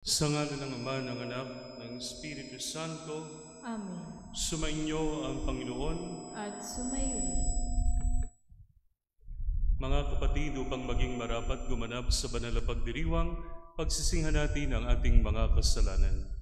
Sa ngalan ng Ama, ng Anak, ng Espiritu Santo. Amen. Sumainyo ang Panginoon. At sumayo. Mga kapatid, upang maging marapat gumanap sa banal na pagdiriwang, pagsisihan natin ang ating mga kasalanan.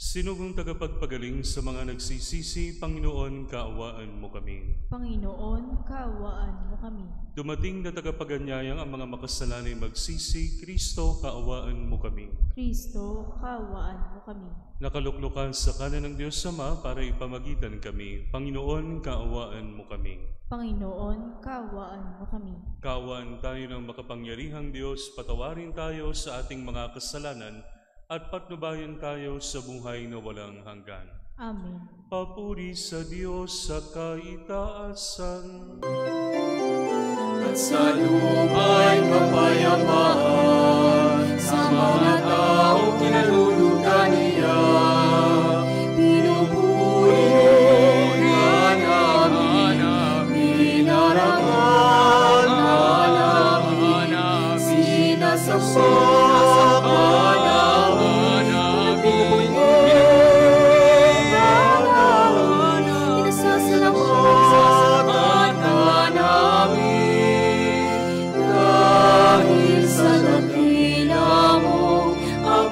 Sinugong tagapagpagaling sa mga nagsisisi, Panginoon, kaawaan mo kami. Panginoon, kaawaan mo kami. Dumating na tagapaganyayang ang mga makasalanay magsisi, Kristo, kaawaan mo kami. Kristo, kaawaan mo kami. Nakaluklukan sa kanan ng Diyos Ama para ipamagitan kami, Panginoon, kaawaan mo kami. Panginoon, kaawaan mo kami. Kaawaan tayo ng makapangyarihang Diyos, patawarin tayo sa ating mga kasalanan, at patnubayan tayo sa buhay na walang hanggan. Amen. Papuri sa Diyos sa kaitaasan. At sa luma'y kapayapaan, sa mga tao kinalulugan niya. Pinupuri ka namin, dinarangal ka namin, sinasamba ka namin, pinasasalamatan ka namin. Dahil sa dakila mo, ang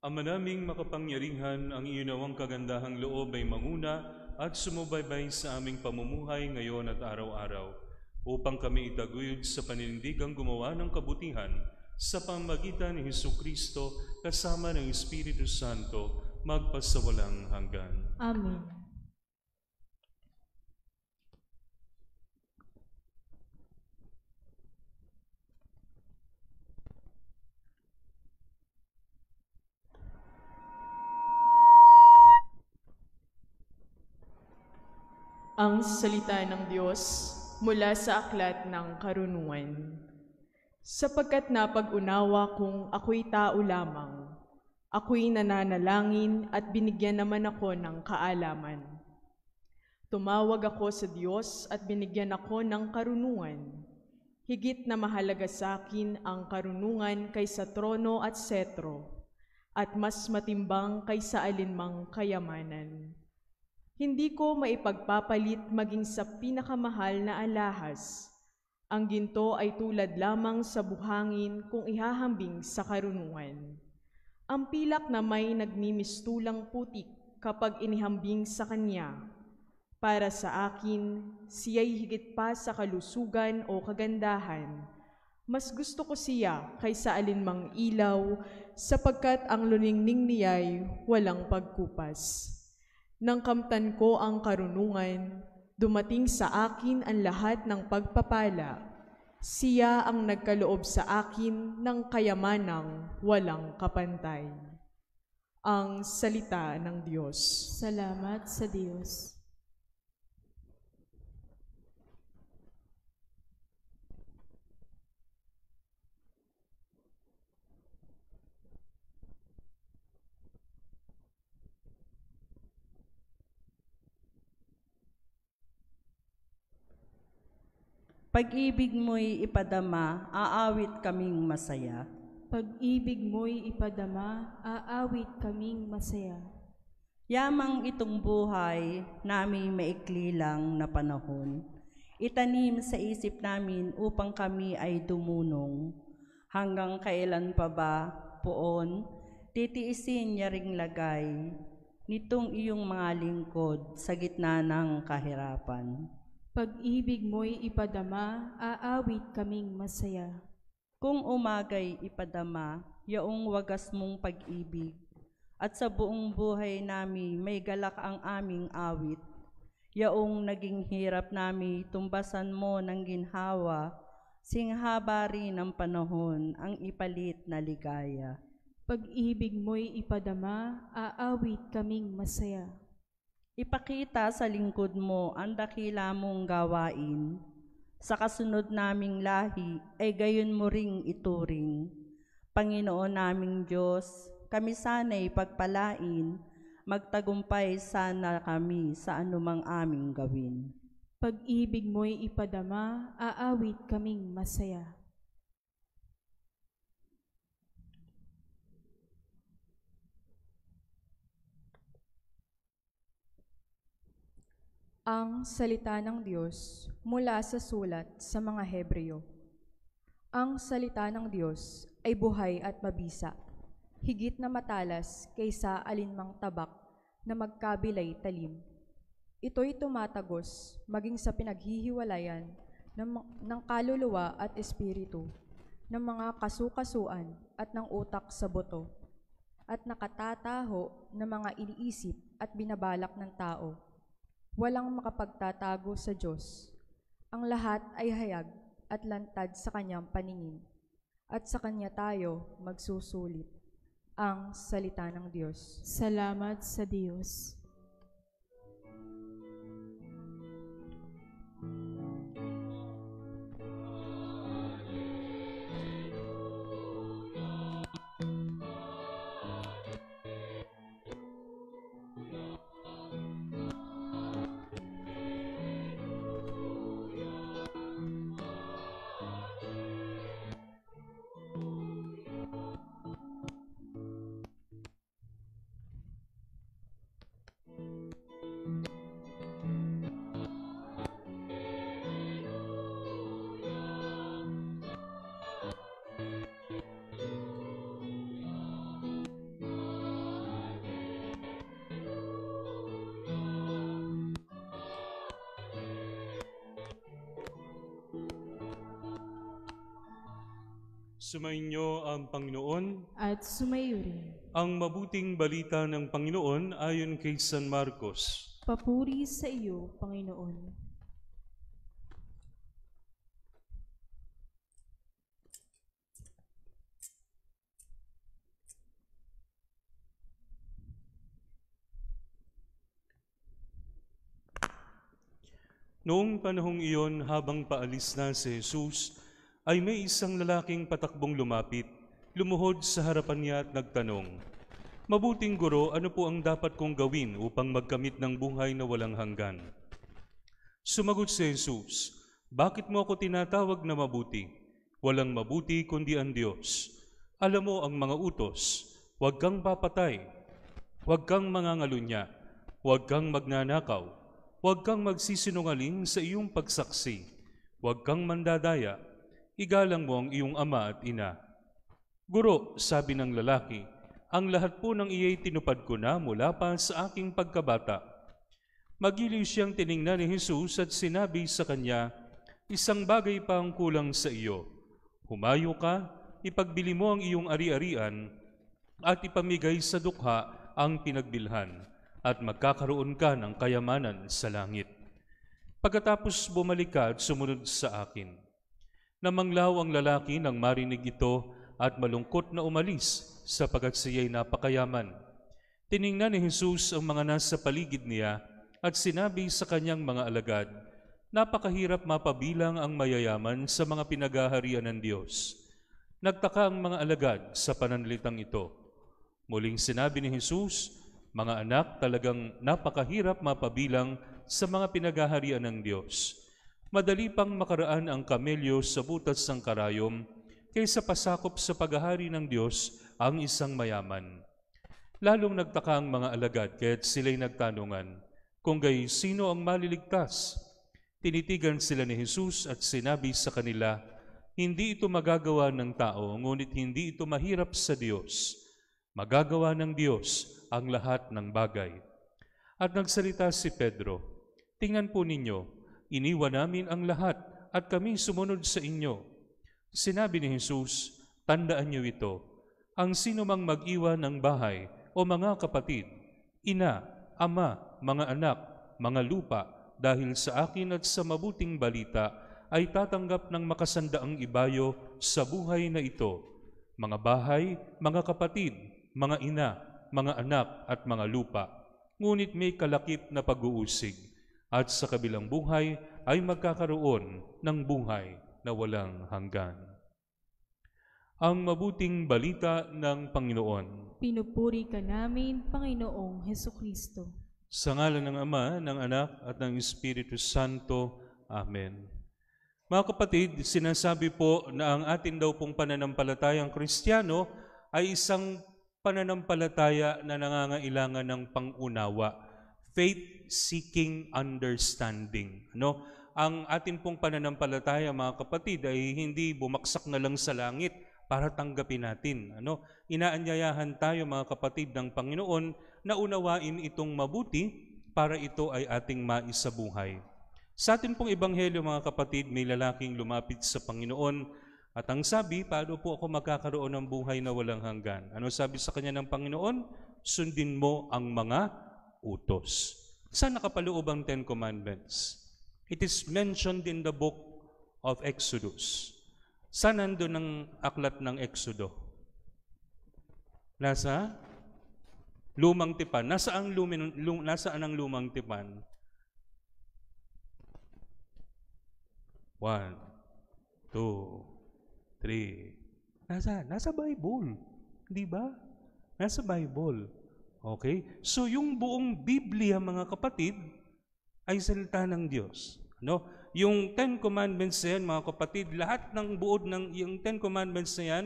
Ama naming makapangyarihan, ang iyong kagandahang loob ay manguna at sumubaybay sa aming pamumuhay ngayon at araw-araw, upang kami itaguyod sa paninindigang gumawa ng kabutihan sa pamamagitan ni Hesukristo kasama ng Espiritu Santo, magpasawalang hanggan. Amen. Ang salita ng Diyos mula sa aklat ng karunungan. Sapagkat napag-unawa kong ako'y tao lamang, ako'y nananalangin at binigyan naman ako ng kaalaman. Tumawag ako sa Diyos at binigyan ako ng karunungan. Higit na mahalaga sa akin ang karunungan kaysa trono at setro, at mas matimbang kaysa alinmang kayamanan. Hindi ko maipagpapalit maging sa pinakamahal na alahas. Ang ginto ay tulad lamang sa buhangin kung ihahambing sa karunungan. Ang pilak na may nagmimistulang putik kapag inihambing sa kanya. Para sa akin, siya'y higit pa sa kalusugan o kagandahan. Mas gusto ko siya kaysa alinmang ilaw, sapagkat ang luningning niya'y walang pagkupas. Nang kamtan ko ang karunungan, dumating sa akin ang lahat ng pagpapala. Siya ang nagkaloob sa akin ng kayamanang walang kapantay. Ang salita ng Diyos. Salamat sa Diyos. Pag-ibig mo'y ipadama, aawit kaming masaya. Pag-ibig mo'y ipadama, aawit kaming masaya. Yamang itong buhay, naming maikli lang na panahon. Itanim sa isip namin upang kami ay dumunong. Hanggang kailan pa ba, poon, titiisin niya ring lagay nitong iyong mga lingkod sa gitna ng kahirapan. Pag-ibig mo'y ipadama, aawit kaming masaya. Kung umagay ipadama, yaong wagas mong pag-ibig, at sa buong buhay nami may galak ang aming awit, yaong naging hirap nami tumbasan mo ng ginhawa, singhaba rin ng panahon ang ipalit na ligaya. Pag-ibig mo'y ipadama, aawit kaming masaya. Ipakita sa lingkod mo ang dakila mong gawain. Sa kasunod naming lahi ay gayon mo ring ituring. Panginoon naming Diyos, kami sana'y pagpalain, magtagumpay sana kami sa anumang aming gawin. Pag-ibig mo'y ipadama, aawit kaming masaya. Ang salita ng Diyos mula sa sulat sa mga Hebreo. Ang salita ng Diyos ay buhay at mabisa, higit na matalas kaysa alinmang tabak na magkabilay talim. Ito'y tumatagos maging sa pinaghihiwalayan ng kaluluwa at espiritu, ng mga kasukasuan at ng utak sa buto, at nakatataho ng mga iniisip at binabalak ng tao. Walang makapagtatago sa Diyos. Ang lahat ay hayag at lantad sa Kanyang paningin, at sa Kanya tayo magsusulit. Ang salita ng Diyos. Salamat sa Diyos. Sumainyo ang Panginoon. At sumayo rin. Ang mabuting balita ng Panginoon ayon kay San Marcos. Papuri sa iyo, Panginoon. Noong panahong iyon, habang paalis na si Jesus, ay may isang lalaking patakbong lumapit, lumuhod sa harapan niya at nagtanong, "Mabuting guro, ano po ang dapat kong gawin upang magkamit ng buhay na walang hanggan?" Sumagot si Jesus, "Bakit mo ako tinatawag na mabuti? Walang mabuti kundi ang Diyos. Alam mo ang mga utos, huwag kang papatay, huwag kang mangangalunya, huwag kang magnanakaw, huwag kang magsisinungaling sa iyong pagsaksi, huwag kang mandadaya, igalang mo ang iyong ama at ina." "Guro," sabi ng lalaki, "ang lahat po ng iya'y tinupad ko na mula pa sa aking pagkabata." Magiliw siyang tiningnan ni Jesus at sinabi sa kanya, "Isang bagay pa ang kulang sa iyo. Humayo ka, ipagbili mo ang iyong ari-arian at ipamigay sa dukha ang pinagbilhan, at magkakaroon ka ng kayamanan sa langit. Pagkatapos bumalik ka at sumunod sa akin." Namanglaw ang lalaki nang marinig ito at malungkot na umalis sapagkat siya'y napakayaman. Tiningnan ni Jesus ang mga nasa paligid niya at sinabi sa kanyang mga alagad, "Napakahirap mapabilang ang mayayaman sa mga pinagaharian ng Diyos." Nagtaka ang mga alagad sa pananalitang ito. Muling sinabi ni Jesus, "Mga anak, talagang napakahirap mapabilang sa mga pinagaharian ng Diyos. Madali pang makaraan ang kamelyo sa butas ng karayom kaysa pasakop sa paghahari ng Diyos ang isang mayaman." Lalong nagtaka ang mga alagad kaya't sila'y nagtanungan, kung gayon sino ang maliligtas? Tinitigan sila ni Jesus at sinabi sa kanila, "Hindi ito magagawa ng tao, ngunit hindi ito mahirap sa Diyos. Magagawa ng Diyos ang lahat ng bagay." At nagsalita si Pedro, "Tingnan po ninyo, iniwan namin ang lahat at kami sumunod sa inyo." Sinabi ni Jesus, "Tandaan niyo ito, ang sino mang mag-iwan ng bahay o mga kapatid, ina, ama, mga anak, mga lupa, dahil sa akin at sa mabuting balita, ay tatanggap ng makasandaang ibayo sa buhay na ito, mga bahay, mga kapatid, mga ina, mga anak at mga lupa, ngunit may kalakip na pag-uusig, at sa kabilang buhay ay magkakaroon ng buhay na walang hanggan." Ang mabuting balita ng Panginoon. Pinupuri ka namin, Panginoong Hesukristo. Sa ngalan ng Ama, ng Anak at ng Espiritu Santo. Amen. Mga kapatid, sinasabi po na ang atin daw pong pananampalatayang Kristiyano ay isang pananampalataya na nangangailangan ng pangunawa, faith-seeking understanding. Ang atin pong pananampalataya, mga kapatid, ay hindi bumaksak na lang sa langit para tanggapin natin. Inaanyayahan tayo, mga kapatid, ng Panginoon na unawain itong mabuti para ito ay ating maisabuhay. Sa atin pong ebanghelyo, mga kapatid, may lalaking lumapit sa Panginoon at ang sabi, "Paano po ako magkakaroon ng buhay na walang hanggan?" Ano sabi sa kanya ng Panginoon? "Sundin mo ang mga utos." Saan nakapaloob ang Ten Commandments? It is mentioned in the book of Exodus. Saan nandun ang aklat ng Exodo? Nasa Lumang Tipan. Nasaan ang Lumang Tipan? 1, 2, 3. Nasa Bible. Di ba? Nasa Bible. Okay? So yung buong Biblia, mga kapatid, ay salita ng Diyos. Yung Ten Commandments na yan, mga kapatid, lahat ng buod ng yung Ten Commandments na yan,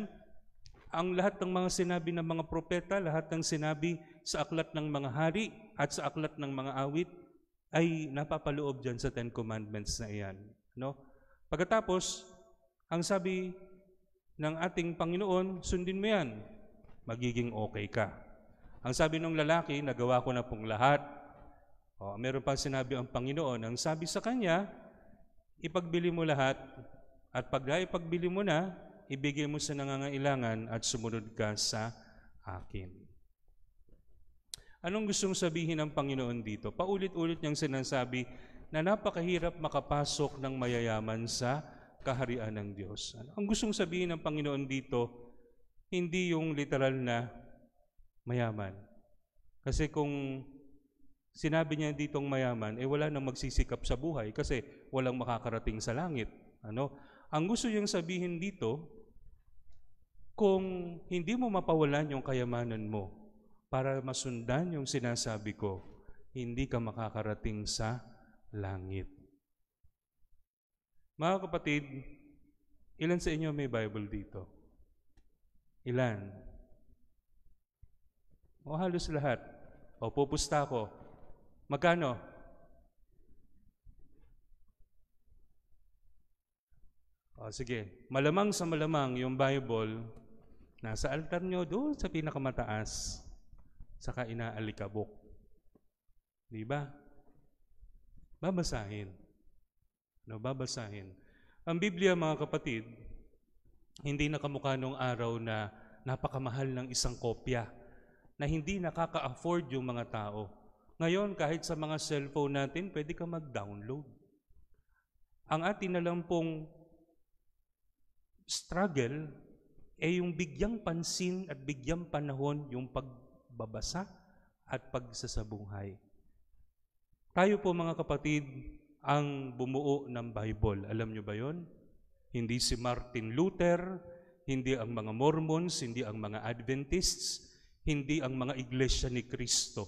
ang lahat ng mga sinabi ng mga propeta, lahat ng sinabi sa aklat ng mga hari at sa aklat ng mga awit, ay napapaloob dyan sa Ten Commandments na iyan. Pagkatapos, ang sabi ng ating Panginoon, sundin mo yan, magiging okay ka. Ang sabi ng lalaki, nagawa ko na pong lahat. Meron pa sinabi ang Panginoon, ang sabi sa kanya, ipagbili mo lahat, at pag ipagbili mo na, ibigay mo sa nangangailangan at sumunod ka sa akin. Anong gustong sabihin ng Panginoon dito? Paulit-ulit niyang sinasabi na napakahirap makapasok ng mayayaman sa kaharian ng Diyos. Ang gustong sabihin ng Panginoon dito, hindi yung literal na mayaman. Kasi kung sinabi niya ditong mayaman, wala nang magsisikap sa buhay kasi walang makakarating sa langit. Ang gusto niyang sabihin dito, kung hindi mo mapawalan yung kayamanan mo para masundan yung sinasabi ko, hindi ka makakarating sa langit. Mga kapatid, ilan sa inyo may Bible dito? Ilan? Halos lahat. Pupusta ko. Magkano? Sige, malamang sa malamang yung Bible nasa altar nyo doon sa pinakamataas, saka inaalikabok. Di ba? Babasahin. Babasahin. Ang Biblia, mga kapatid, hindi nakamukha nung araw na napakamahal ng isang kopya na hindi nakaka-afford yung mga tao. Ngayon, kahit sa mga cellphone natin, pwede ka mag-download. Ang atin na lang pong struggle yung bigyang pansin at bigyang panahon yung pagbabasa at pagsasabuhay. Tayo po, mga kapatid, ang bumuo ng Bible. Alam nyo ba yon? Hindi si Martin Luther, hindi ang mga Mormons, hindi ang mga Adventists, hindi ang mga iglesia ni Kristo.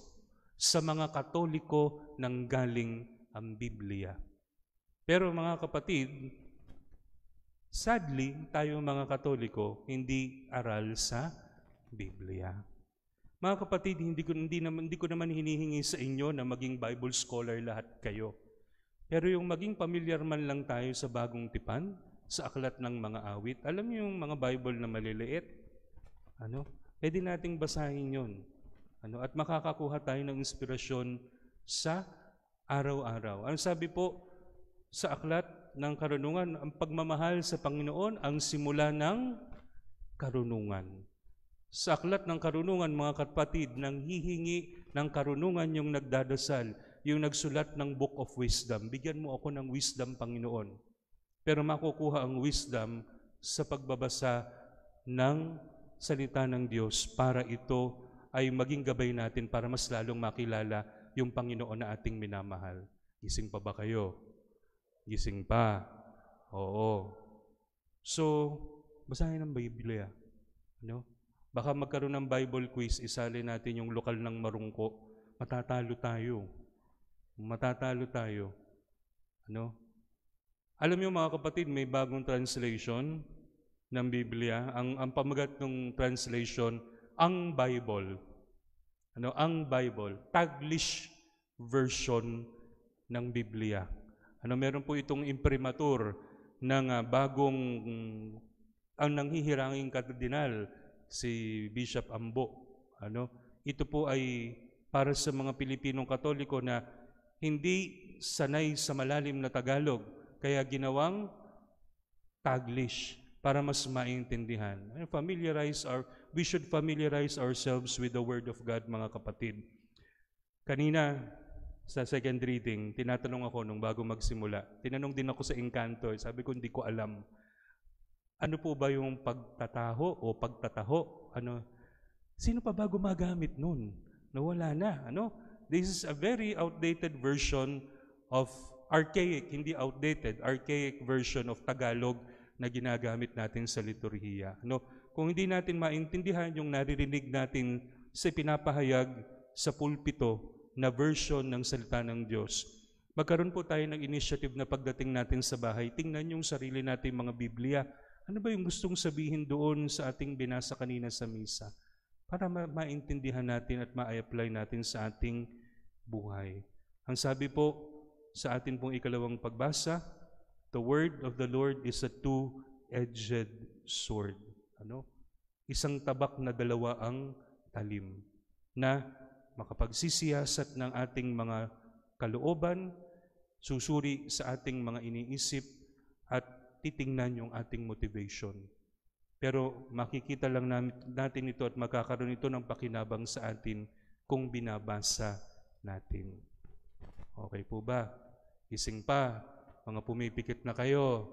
Sa mga Katoliko nanggaling ang Biblia. Pero mga kapatid, sadly, tayo mga Katoliko hindi aral sa Biblia. Mga kapatid, hindi ko naman hinihingi sa inyo na maging Bible scholar lahat kayo. Pero yung maging pamilyar man lang tayo sa Bagong Tipan, sa aklat ng mga awit, alam niyo yung mga Bible na maliliit? Pwede nating basahin yun. At makakakuha tayo ng inspirasyon sa araw-araw. Ang sabi po sa aklat ng karunungan, ang pagmamahal sa Panginoon ang simula ng karunungan. Sa aklat ng karunungan, mga kapatid, nang hihingi ng karunungan yung nagdadasal, yung nagsulat ng Book of Wisdom. Bigyan mo ako ng wisdom, Panginoon. Pero makukuha ang wisdom sa pagbabasa ng salita ng Diyos para ito ay maging gabay natin para mas lalong makilala yung Panginoon na ating minamahal. Gising pa ba kayo? Gising pa. Oo. So, basahin ang Biblia. Baka magkaroon ng Bible quiz, isali natin yung lokal ng marungko. Matatalo tayo. Matatalo tayo. Alam niyo mga kapatid, may bagong translation ng Biblia. Ang pamagat ng translation, ang Bible. Ang Bible. Taglish version ng Biblia. Meron po itong imprimatur ng bagong, ang nanghihiranging kardinal, si Bishop Ambo. Ito po ay para sa mga Pilipinong Katoliko na hindi sanay sa malalim na Tagalog, kaya ginawang Taglish para mas maintindihan. We should familiarize ourselves with the Word of God, mga kapatid. Kanina, sa second reading, tinatanong ako nung bago magsimula. Tinanong din ako sa Encanto. Sabi ko, hindi ko alam. Ano po ba yung pagtataho o pagtataho? Sino pa ba gumagamit nun? Nawala na. This is a very outdated version of archaic, hindi outdated, archaic version of Tagalog na ginagamit natin sa liturhiya. Kung hindi natin maintindihan yung naririnig natin sa pinapahayag sa pulpito na version ng salita ng Diyos, magkaroon po tayo ng initiative na pagdating natin sa bahay, tingnan yung sarili natin mga Biblia. Ano ba yung gustong sabihin doon sa ating binasa kanina sa misa? Para maintindihan natin at ma-apply natin sa ating buhay. Ang sabi po sa atin pong ikalawang pagbasa, the word of the Lord is a two-edged sword. Isang tabak na dalawa ang talim na makapagsisiyasat ng ating mga kalooban, susuri sa ating mga iniisip at titingnan yung ating motivation. Pero makikita lang natin ito at magkakaroon ito ng pakinabang sa atin kung binabasa natin. Okay po ba? Gising pa, mga pumipikit na kayo.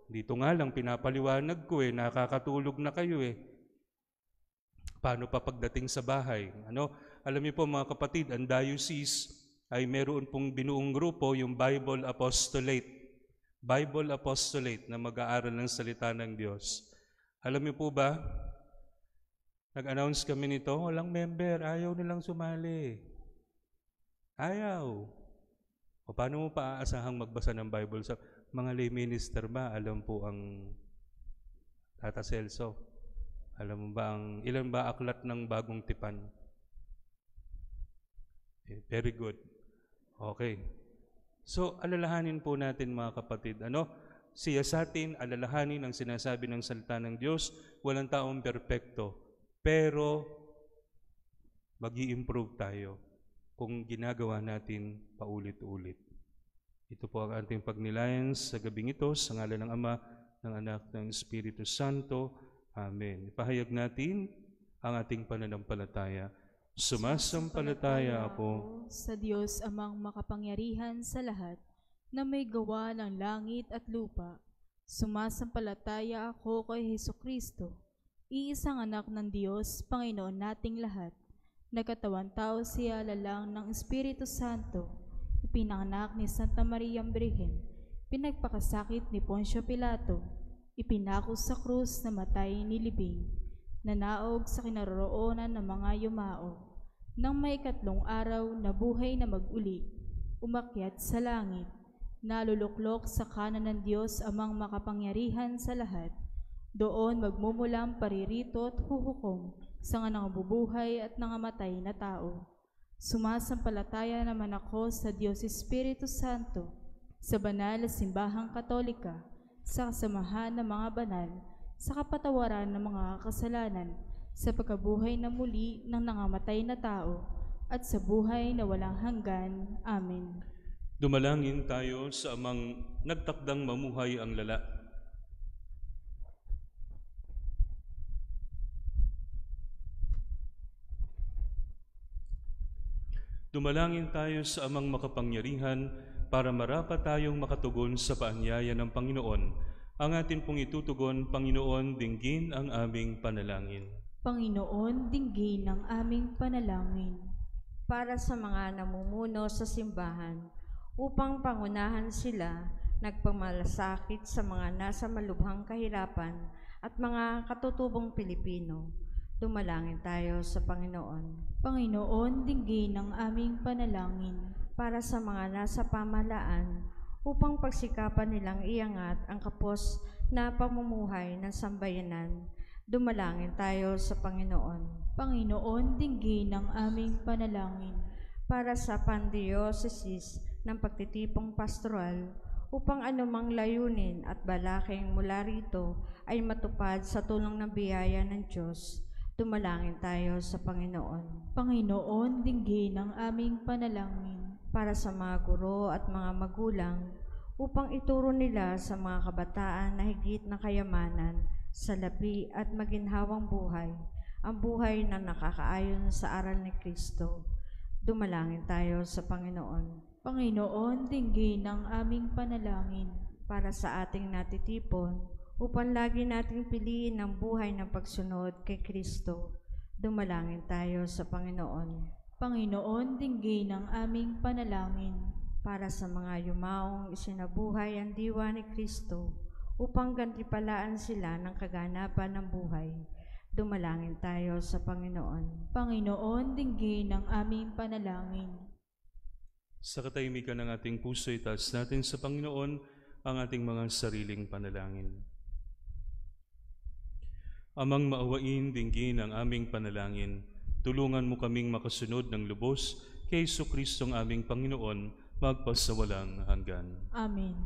Dito nga lang pinapaliwanag ko nakakatulog na kayo Paano pa pagdating sa bahay? Alam niyo po mga kapatid, ang diocese ay meron pong binuong grupo, yung Bible Apostolate na mag-aaral ng salita ng Diyos. Alam niyo po ba, nag-announce kami nito, walang member, ayaw nilang sumali. Ayaw. O paano mo paaasahang magbasa ng Bible? Sa mga lay minister ba, alam po ang Tata Celso? Alam mo ba ilan ba aklat ng Bagong Tipan? Very good. Okay. So, alalahanin po natin mga kapatid, siya sa atin, alalahanin ang sinasabi ng salita ng Diyos, walang taong perpekto, pero mag-i-improve tayo kung ginagawa natin paulit-ulit. Ito po ang ating pagnilayan sa gabing ito, sa ngalan ng Ama, ng Anak, ng Espiritu Santo. Amen. Ipahayag natin ang ating pananampalataya. Sumasampalataya ako sa Diyos amang makapangyarihan sa lahat, na may gawa ng langit at lupa. Sumasampalataya ako kay Hesukristo, iisang anak ng Diyos, Panginoon nating lahat. Nagkatawan tao siya lalang ng Espiritu Santo, ipinanganak ni Santa Maria Birhen, pinagpakasakit ni Poncio Pilato, ipinako sa krus na matay nilibing, nanaog sa kinaroroonan ng mga yumao. Nang may 3 araw na buhay na mag-uli, umakyat sa langit, naluluklok sa kanan ng Diyos amang makapangyarihan sa lahat. Doon magmumulang paririto at huhukom sa nangabubuhay at nangamatay na tao. Sumasampalataya naman ako sa Diyos Espiritu Santo, sa banal na simbahang Katolika, sa kasamahan ng mga banal, sa kapatawaran ng mga kasalanan, sa pagkabuhay na muli ng nangamatay na tao, at sa buhay na walang hanggan. Amen. Dumalangin tayo sa amang nagtakdang mamuhay ang lala. Dumalangin tayo sa amang makapangyarihan para marapat tayong makatugon sa paanyaya ng Panginoon. Ang atin pong itutugon, Panginoon, dinggin ang aming panalangin. Panginoon, dinggin ang aming panalangin. Para sa mga namumuno sa simbahan, upang pangunahan sila, nagpamalasakit sa mga nasa malubhang kahirapan at mga katutubong Pilipino. Dumalangin tayo sa Panginoon. Panginoon, dinggin ang aming panalangin. Para sa mga nasa pamahalaan, upang pagsikapan nilang iangat ang kapos na pamumuhay ng sambayanan, dumalangin tayo sa Panginoon. Panginoon, dinggin ang aming panalangin. Para sa pandiocesis ng pagtitipong pastoral, upang anumang layunin at balaking mula rito ay matupad sa tulong ng biyaya ng Diyos, dumalangin tayo sa Panginoon. Panginoon, dinggin ang aming panalangin. Para sa mga guro at mga magulang, upang ituro nila sa mga kabataan na higit na kayamanan, salapi at maginhawang buhay, ang buhay na nakakaayon sa aral ni Kristo. Dumalangin tayo sa Panginoon. Panginoon, dinggin ang aming panalangin. Para sa ating natitipon, upang lagi nating piliin ang buhay ng pagsunod kay Kristo, dumalangin tayo sa Panginoon. Panginoon, dinggin ang aming panalangin. Para sa mga yumaong isinabuhay ang diwa ni Kristo, upang gantipalaan sila ng kaganapan ng buhay, dumalangin tayo sa Panginoon. Panginoon, dinggin ang aming panalangin. Sa katahimikan ng ating puso, itaas natin sa Panginoon ang ating mga sariling panalangin. Amang maawain, dinggin ang aming panalangin. Tulungan mo kaming makasunod ng lubos kay Jesucristong aming Panginoon, magpasawalang hanggan. Amen.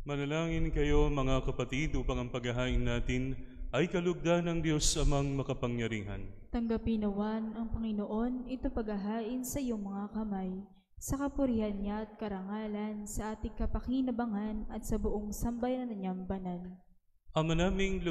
Manalangin kayo mga kapatid upang ang paghahain natin ay kalugdan ng Diyos amang makapangyarihan. Tanggapin nawan ang Panginoon ito paghahain sa iyong mga kamay, sa kapurihan niya at karangalan, sa ating kapakinabangan at sa buong sambayanan niyang banal. Ama naming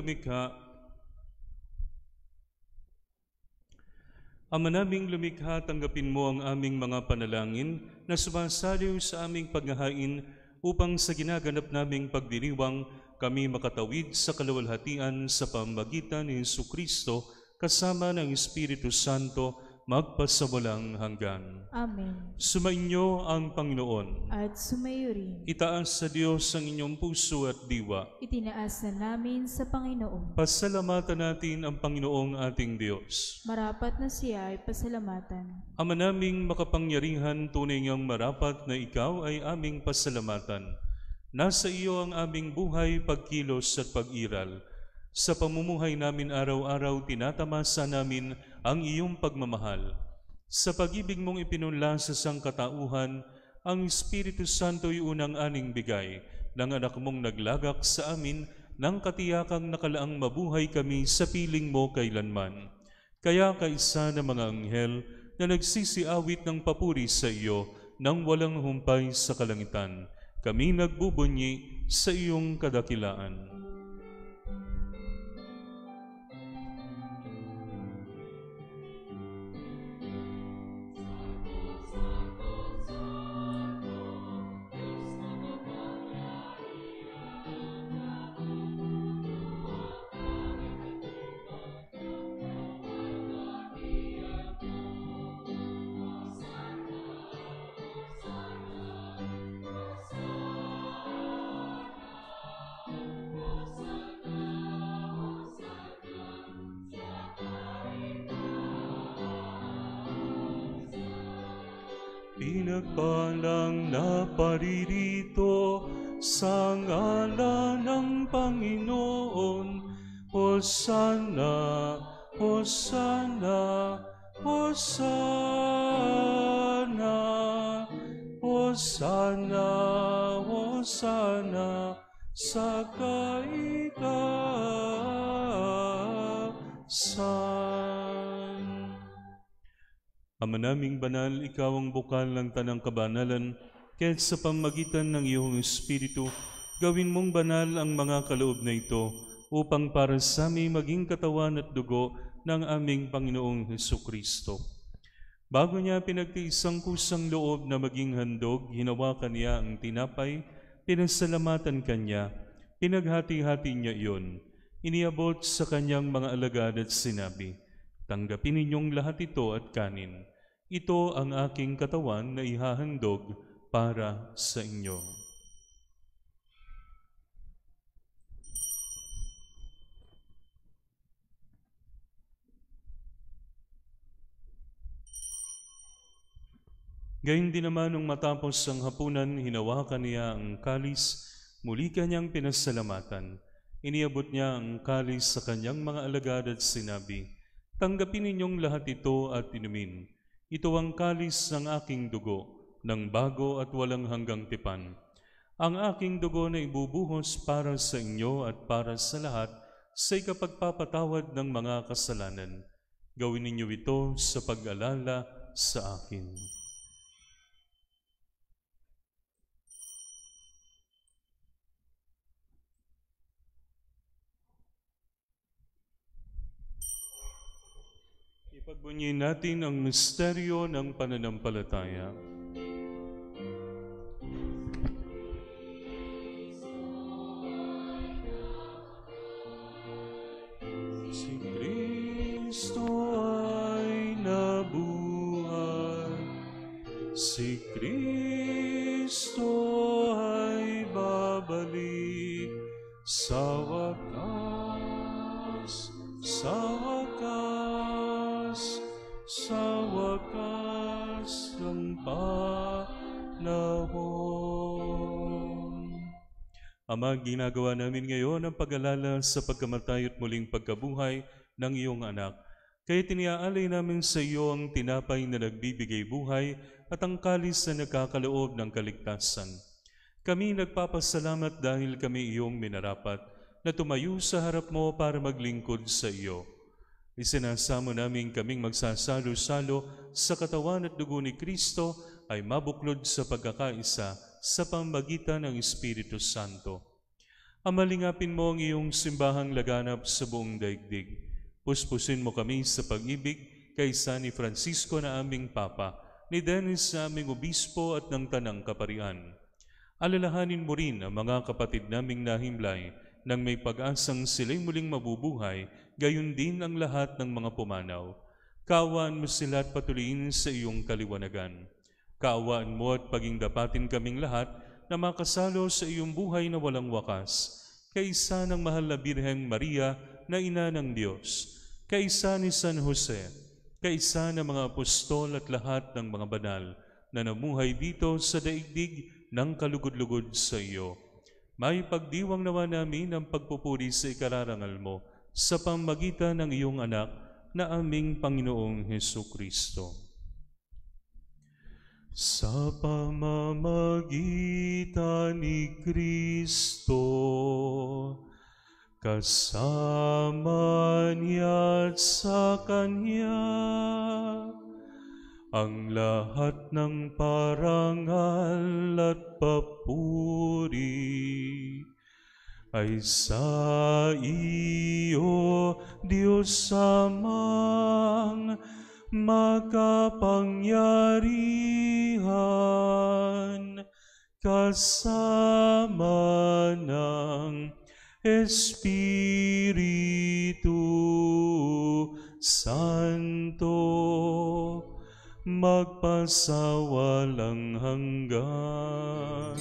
lumikha, tanggapin mo ang aming mga panalangin na sumasaliw sa aming paghahain upang sa ginaganap naming pagdiriwang kami makatawid sa kaluwalhatian sa pamamagitan ni Jesucristo kasama ng Espiritu Santo magpasawalang hanggan. Amen. Sumainyo ang Panginoon. At sumayo rin. Itaas sa Diyos ang inyong puso at diwa. Itinaas na namin sa Panginoon. Pasalamatan natin ang Panginoong ating Diyos. Marapat na siya ay pasalamatan. Ama naming makapangyarihan, tunay ngang marapat na ikaw ay aming pasalamatan. Nasa iyo ang aming buhay, pagkilos at pag-iral. Sa pamumuhay namin araw-araw, tinatamasa namin ang iyong pagmamahal. Sa pag-ibig mong ipinunla sa sangkatauhan, ang Espiritu Santo'y unang aning bigay ng anak mong naglagak sa amin ng katiyakang nakalaang mabuhay kami sa piling mo kailanman. Kaya kaisa ng mga anghel na nagsisiawit ng papuri sa iyo nang walang humpay sa kalangitan, kami nagbubunyi sa iyong kadakilaan. Pinagpalang na paririto sa ngalan ng Panginoon. Hosana, Hosana, Hosana, Hosana, Hosana sa kaitaasan. Ama naming banal, ikaw ang bukal ng tanang kabanalan, kaya't sa pamagitan ng iyong Espiritu, gawin mong banal ang mga kaloob na ito, upang para sa amin maging katawan at dugo ng aming Panginoong Hesukristo. Bago niya pinagtiisang kusang loob na maging handog, hinawakan niya ang tinapay, pinasalamatan kanya, pinaghati-hati niya iyon, iniabot sa kanyang mga alagad at sinabi, "Tanggapin ninyong lahat ito at kanin. Ito ang aking katawan na ihahandog para sa inyo." Gayun din naman nung matapos ang hapunan, hinawakan niya ang kalis, muli kanyang pinasalamatan. Iniabot niya ang kalis sa kanyang mga alagad at sinabi, "Tanggapin ninyong lahat ito at inumin. Ito ang kalis ng aking dugo, ng bago at walang hanggang tipan. Ang aking dugo na ibubuhos para sa inyo at para sa lahat sa ikapagpapatawad ng mga kasalanan. Gawin ninyo ito sa pag-alala sa akin." Ipagbunyin natin ang misteryo ng pananampalataya. Si Kristo ay nabuhay, si Kristo ay babalik sa wakas, sa wakas, sa wakas ng panahon. Ama, ginagawa namin ngayon ang pag-alala sa pagkamatay at muling pagkabuhay ng iyong anak. Kaya tiniaalay namin sa iyo ang tinapay na nagbibigay buhay at ang kalis na nagkakaloob ng kaligtasan. Kami nagpapasalamat dahil kami iyong minarapat na tumayo sa harap mo para maglingkod sa iyo. Isinasamo namin kaming magsasalo-salo sa katawan at dugo ni Kristo ay mabuklod sa pagkakaisa sa pamamagitan ng Espiritu Santo. Amalingapin mo ang iyong simbahang laganap sa buong daigdig. Puspusin mo kami sa pag-ibig kaysa ni Francisco na aming Papa, ni Dennis na aming Obispo at ng Tanang Kaparian. Alalahanin mo rin ang mga kapatid naming nahimlay nang may pag-asang sila'y muling mabubuhay, gayon din ang lahat ng mga pumanaw. Kaawaan mo sila at patuloyin sa iyong kaliwanagan. Kaawaan mo at paging dapatin kaming lahat na makasalo sa iyong buhay na walang wakas, kaisa ng mahal na Birheng Maria na Ina ng Diyos, kaisa ni San Jose, kaisa ng mga apostol at lahat ng mga banal na namuhay dito sa daigdig ng kalugod-lugod sa iyo. May pagdiwang nawa namin ang pagpupuri sa ikararangal mo sa pamamagitan ng iyong anak na aming Panginoong Hesukristo. Sa pamamagitan ni Kristo, kasama niya at sa Kanya, ang lahat ng parangal at papuri ay sa iyo, Diyos Amang makapangyarihan, kasama ng Espiritu Santo, magpasawalang hanggan.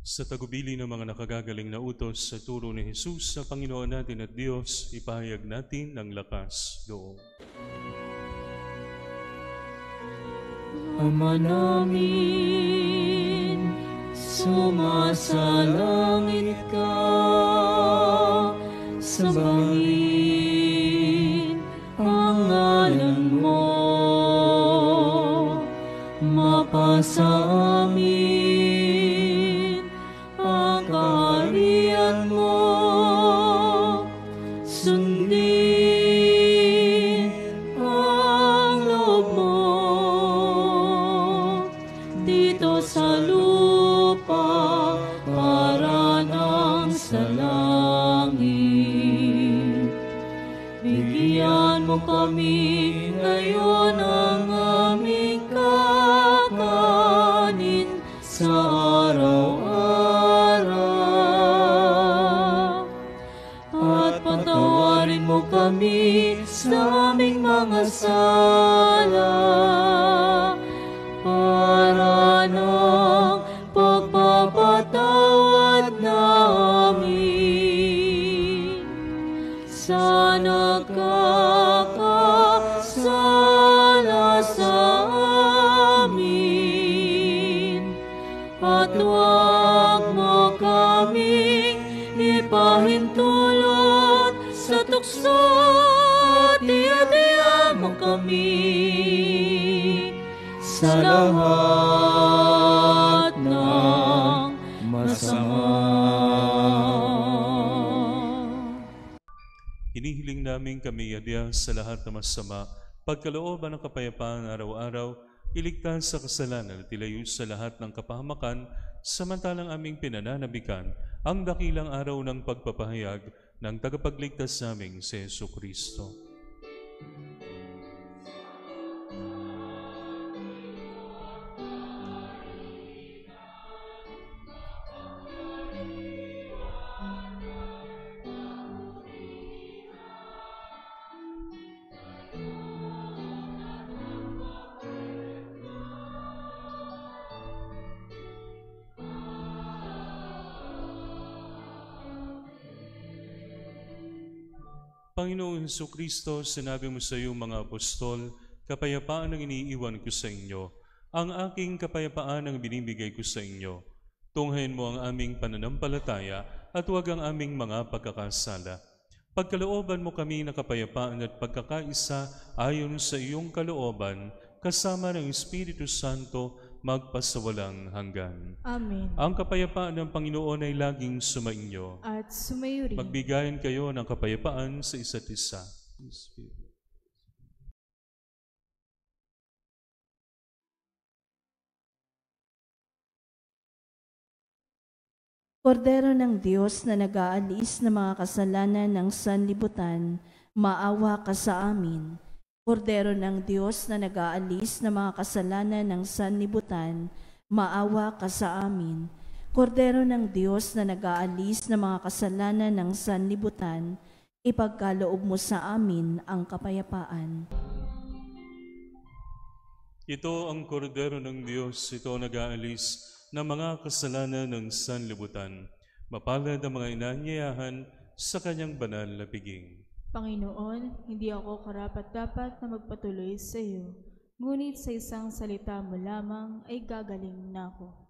Sa tagubili ng mga nakagagaling na utos sa turo ni Jesus sa Panginoon natin at Diyos, ipahayag natin ang lakas loob. Ama namin, sumasalangit ka, sambahin ang ngalan mo, mapasa amin ang kaharian mo, sundin ang loob mo dito sa lupa para nang sa langit. Bigyan mo kami ngayon ang aming at huwag mo kaming ipahintulot sa tukso at iadya mo kami sa lahat ng masama. Hinihiling namin kami adya sa lahat ng masama, pagkalooban ng kapayapaan araw-araw, iligtas sa kasalanan at ilayo sa lahat ng kapahamakan, samantalang aming pinananabikan ang dakilang araw ng pagpapahayag ng tagapagligtas naming si Jesucristo. Panginoong Jesucristo, sinabi mo sa iyong mga apostol, kapayapaan ang iniiwan ko sa inyo. Ang aking kapayapaan ang binibigay ko sa inyo. Tunghayin mo ang aming pananampalataya at huwag ang aming mga pagkakasala. Pagkalooban mo kami na kapayapaan at pagkakaisa ayon sa iyong kalooban, kasama ng Espiritu Santo, magpasawalang hanggan. Amen. Ang kapayapaan ng Panginoon ay laging sumainyo. At sumayo rin. Magbigayan kayo ng kapayapaan sa isa't isa. Kordero ng Diyos na nag-aalis ng mga kasalanan ng sanlibutan, maawa ka sa amin. Kordero ng Diyos na nag-aalis ng mga kasalanan ng sanlibutan, maawa ka sa amin. Kordero ng Diyos na nag-aalis ng mga kasalanan ng sanlibutan, ipagkaloob mo sa amin ang kapayapaan. Ito ang kordero ng Diyos, ito nag-aalis ng mga kasalanan ng sanlibutan. Mapalad ang mga inanyayahan sa kanyang banal na piging. Panginoon, hindi ako karapat-dapat na magpatuloy sa iyo, ngunit sa isang salita mo lamang ay gagaling na ako.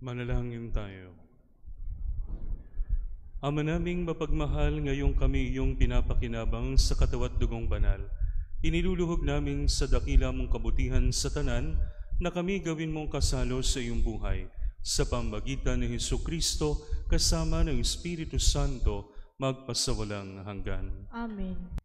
Manalangin tayo. Ama naming mapagmahal, ngayong kami iyong pinapakinabang sa katawat dugong banal. Iniluluhog namin sa dakila mong kabutihan sa tanan na kami gawin mong kasalo sa iyong buhay. Sa pamamagitan ni Jesucristo, kasama ng Espiritu Santo, magpasawalang hanggan. Amen.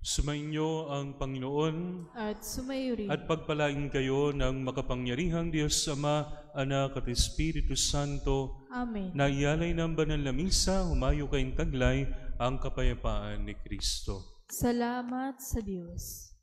Sumainyo ang Panginoon At sumayo rin. at pagpalain kayo ng makapangyarihang Diyos Ama, Anak at Espiritu Santo, Amen. na iyalay ng banal na misa, humayo kayong taglay ang kapayapaan ni Kristo. Salamat sa Diyos.